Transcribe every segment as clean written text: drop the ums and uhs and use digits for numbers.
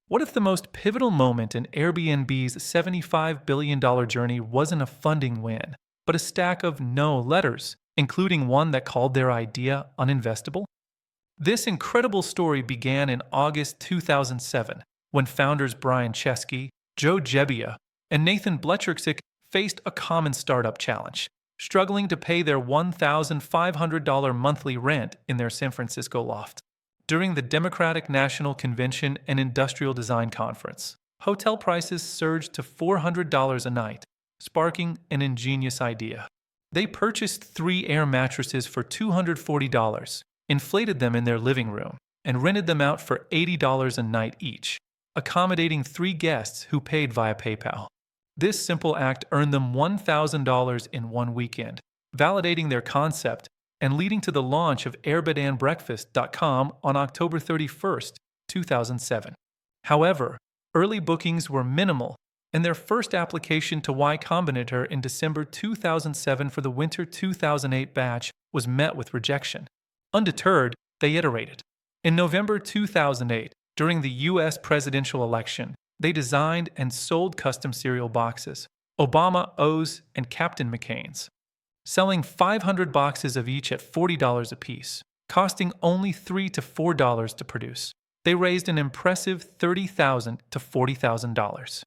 What if the most pivotal moment in Airbnb's $75 billion journey wasn't a funding win, but a stack of no letters, including one that called their idea uninvestable? This incredible story began in August 2007 when founders Brian Chesky, Joe Gebbia, and Nathan Blecharczyk faced a common startup challenge, struggling to pay their $1,500 monthly rent in their San Francisco loft. During the Democratic National Convention and Industrial Design Conference, hotel prices surged to $400 a night, sparking an ingenious idea. They purchased 3 air mattresses for $240, inflated them in their living room, and rented them out for $80 a night each, accommodating 3 guests who paid via PayPal. This simple act earned them $1,000 in one weekend, validating their concept and leading to the launch of airbedandbreakfast.com on October 31, 2007. However, early bookings were minimal, and their first application to Y Combinator in December 2007 for the winter 2008 batch was met with rejection. Undeterred, they iterated. In November 2008, during the U.S. presidential election, they designed and sold custom cereal boxes, Obama O's and Captain McCain's, selling 500 boxes of each at $40 apiece, costing only $3 to $4 to produce. They raised an impressive $30,000 to $40,000.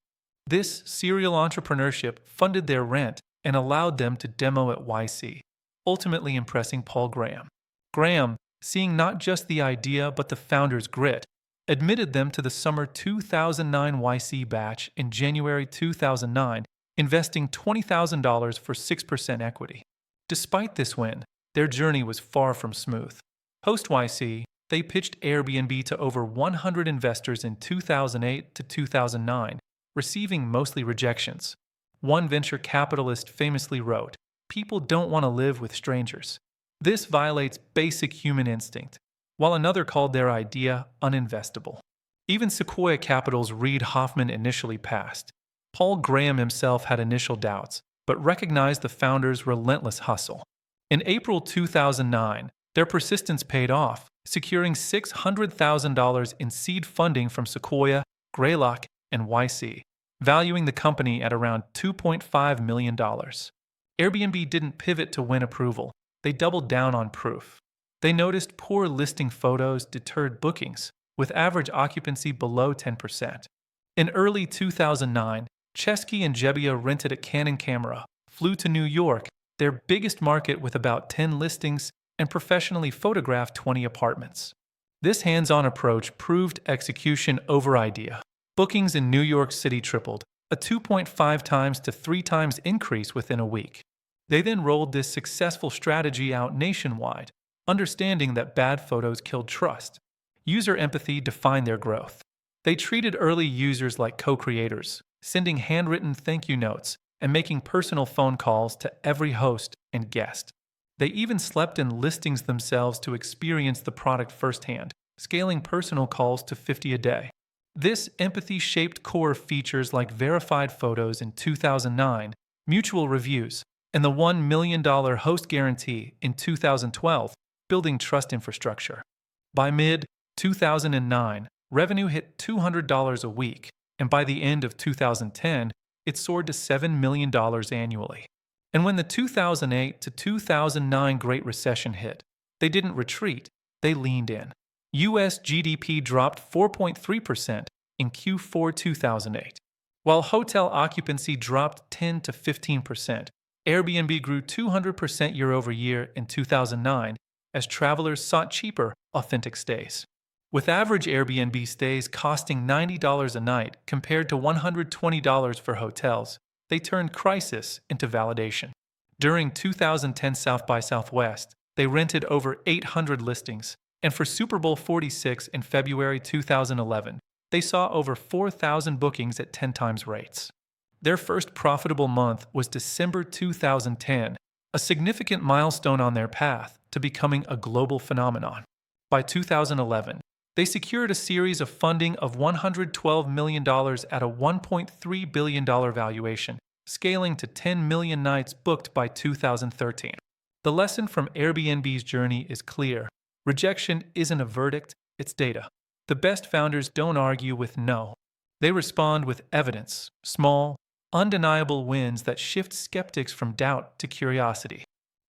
This serial entrepreneurship funded their rent and allowed them to demo at YC, ultimately impressing Paul Graham. Graham, seeing not just the idea but the founder's grit, admitted them to the summer 2009 YC batch in January 2009, investing $20,000 for 6% equity. Despite this win, their journey was far from smooth. Post-YC, they pitched Airbnb to over 100 investors in 2008 to 2009, receiving mostly rejections. One venture capitalist famously wrote, "People don't want to live with strangers. This violates basic human instinct," while another called their idea uninvestable. Even Sequoia Capital's Reid Hoffman initially passed. Paul Graham himself had initial doubts, but recognized the founders' relentless hustle. In April 2009, their persistence paid off, securing $600,000 in seed funding from Sequoia, Greylock, and YC, valuing the company at around $2.5 million. Airbnb didn't pivot to win approval. They doubled down on proof. They noticed poor listing photos deterred bookings, with average occupancy below 10%. In early 2009, Chesky and Gebbia rented a Canon camera, flew to New York, their biggest market with about 10 listings, and professionally photographed 20 apartments. This hands-on approach proved execution over idea. Bookings in New York City tripled, a 2.5 times to 3 times increase within a week. They then rolled this successful strategy out nationwide, understanding that bad photos killed trust. User empathy defined their growth. They treated early users like co-creators, sending handwritten thank you notes and making personal phone calls to every host and guest. They even slept in listings themselves to experience the product firsthand, scaling personal calls to 50 a day. This empathy shaped core features like verified photos in 2009, mutual reviews, and the $1 million host guarantee in 2012, building trust infrastructure. By mid-2009, revenue hit $200 a week, and by the end of 2010, it soared to $7 million annually. And when the 2008 to 2009 Great Recession hit, they didn't retreat, they leaned in. U.S. GDP dropped 4.3% in Q4 2008. While hotel occupancy dropped 10 to 15%, Airbnb grew 200% year over year in 2009 as travelers sought cheaper, authentic stays. With average Airbnb stays costing $90 a night compared to $120 for hotels, they turned crisis into validation. During 2010 South by Southwest, they rented over 800 listings, and for Super Bowl 46 in February 2011, they saw over 4,000 bookings at 10 times rates. Their first profitable month was December 2010, a significant milestone on their path to becoming a global phenomenon. By 2011, they secured a series of funding of $112 million at a $1.3 billion valuation, scaling to 10 million nights booked by 2013. The lesson from Airbnb's journey is clear. Rejection isn't a verdict, it's data. The best founders don't argue with no. They respond with evidence, small, undeniable wins that shift skeptics from doubt to curiosity.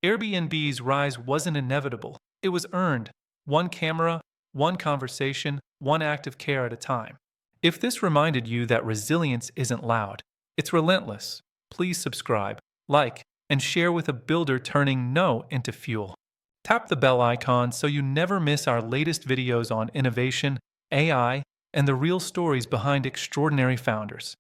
Airbnb's rise wasn't inevitable, it was earned. One camera, one conversation, one act of care at a time. If this reminded you that resilience isn't loud, it's relentless, please subscribe, like, and share with a builder turning no into fuel. Tap the bell icon so you never miss our latest videos on innovation, AI, and the real stories behind extraordinary founders.